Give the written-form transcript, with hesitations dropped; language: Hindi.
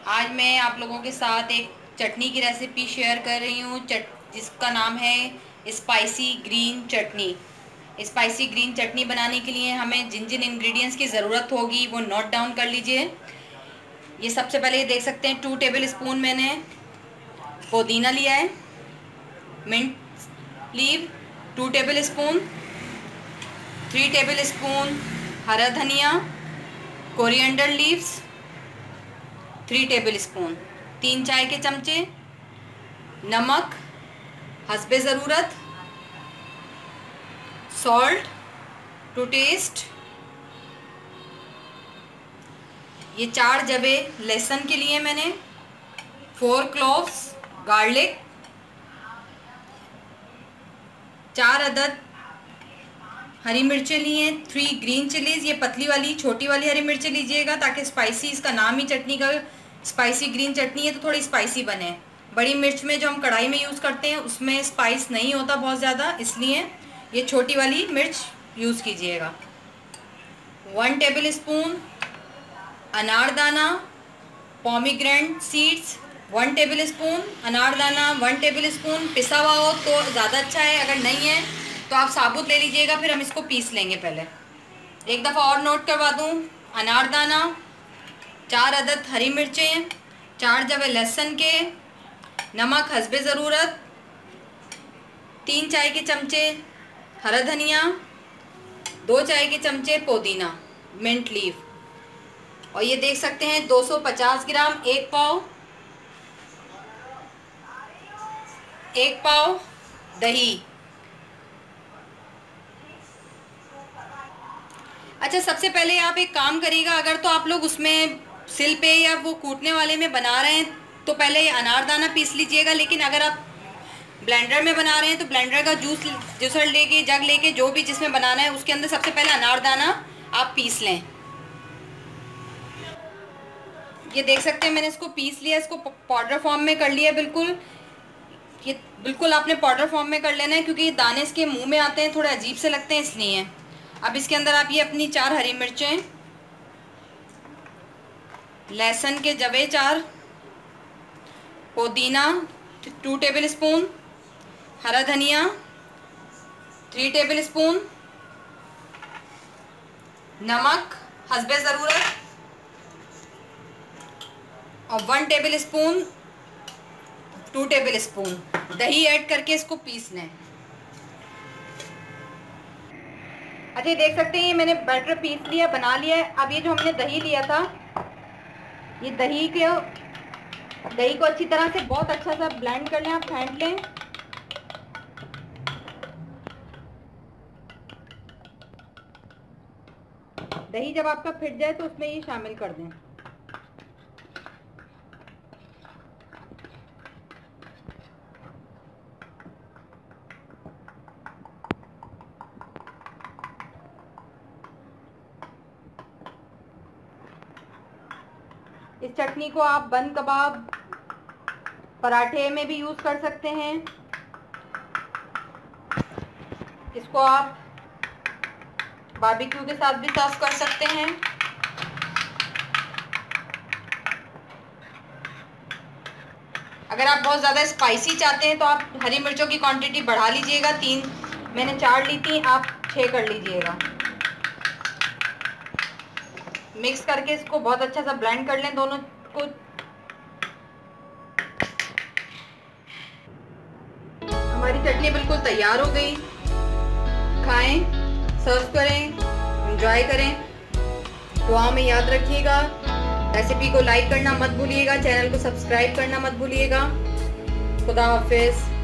आज मैं आप लोगों के साथ एक चटनी की रेसिपी शेयर कर रही हूँ जिसका नाम है स्पाइसी ग्रीन चटनी। स्पाइसी ग्रीन चटनी बनाने के लिए हमें जिन जिन इंग्रेडिएंट्स की ज़रूरत होगी वो नोट डाउन कर लीजिए। ये सबसे पहले ये देख सकते हैं 2 टेबल स्पून मैंने पुदीना लिया है। Mint leave 2 tablespoon, 3 tablespoon हरा धनिया, कोरिएंडर लीव्स 3 टेबल स्पून, 3 चाय के चमचे नमक हस्बे ज़रूरत, सॉल्ट टू टेस्ट। ये 4 जवे लहसुन के लिए मैंने, 4 क्लोव्स गार्लिक, 4 अदद हरी मिर्चें ली हैं, 3 ग्रीन चिलीज़। ये पतली वाली छोटी वाली हरी मिर्चें लीजिएगा ताकि स्पाइसी, इसका नाम ही चटनी का स्पाइसी ग्रीन चटनी है तो थोड़ी स्पाइसी बने। बड़ी मिर्च में जो हम कढ़ाई में यूज़ करते हैं उसमें स्पाइस नहीं होता बहुत ज़्यादा, इसलिए ये छोटी वाली मिर्च यूज़ कीजिएगा। 1 टेबल स्पून अनारदाना पोमीग्रेनेट सीड्स, 1 टेबल स्पून अनारदाना, 1 टेबल स्पून पिसा हुआ हो तो ज़्यादा अच्छा है, अगर नहीं है तो आप साबुत ले लीजिएगा, फिर हम इसको पीस लेंगे। पहले एक दफ़ा और नोट करवा दूँ, अनारदाना, 4 अदद हरी मिर्चें, 4 जवे लहसुन के, नमक हस्बे ज़रूरत, 3 चाय के चमचे हरा धनिया, 2 चाय के चमचे पुदीना मिंट लीव, और ये देख सकते हैं 250 ग्राम, 1 पाव दही। अच्छा, सबसे पहले आप एक काम करिएगा, अगर तो आप लोग उसमें सिल पे या वो कूटने वाले में बना रहे हैं तो पहले ये अनारदाना पीस लीजिएगा, लेकिन अगर आप ब्लेंडर में बना रहे हैं तो ब्लेंडर का जूसर लेके, जग लेके, जो भी जिसमें बनाना है उसके अंदर सबसे पहले अनारदाना आप पीस लें। ये देख सकते हैं मैंने इसको पीस लिया, इसको पाउडर फॉर्म में कर लिया बिल्कुल। ये बिल्कुल आपने पाउडर फॉर्म में कर लेना है क्योंकि ये दाने इसके मुंह में आते हैं, थोड़े अजीब से लगते हैं इसलिए। अब इसके अंदर आप ये अपनी 4 हरी मिर्चें, लहसुन के जवे 4, पुदीना 2 टेबल स्पून, हरा धनिया 3 टेबल स्पून, नमक हस्बे ज़रूरत और 1 टेबल स्पून 2 टेबल स्पून दही ऐड करके इसको पीस लें। अच्छा, देख सकते हैं ये मैंने बैटर पीस लिया, बना लिया है। अब ये जो हमने दही लिया था, ये दही को अच्छी तरह से बहुत अच्छा सा ब्लेंड कर लें, आप फेंट लें। दही जब आपका फिट जाए तो उसमें ये शामिल कर दें। इस चटनी को आप बन कबाब, पराठे में भी यूज़ कर सकते हैं। इसको आप बारबेक्यू के साथ भी सर्व कर सकते हैं। अगर आप बहुत ज़्यादा स्पाइसी चाहते हैं तो आप हरी मिर्चों की क्वांटिटी बढ़ा लीजिएगा, 3 मैंने 4 ली थी, आप 6 कर लीजिएगा। मिक्स करके इसको बहुत अच्छा सा ब्लेंड कर लें दोनों को। हमारी चटनी बिल्कुल तैयार हो गई। खाएं, सर्व करें, एंजॉय करें। दुआ में याद रखिएगा। रेसिपी को लाइक करना मत भूलिएगा, चैनल को सब्सक्राइब करना मत भूलिएगा। खुदा हाफिज़।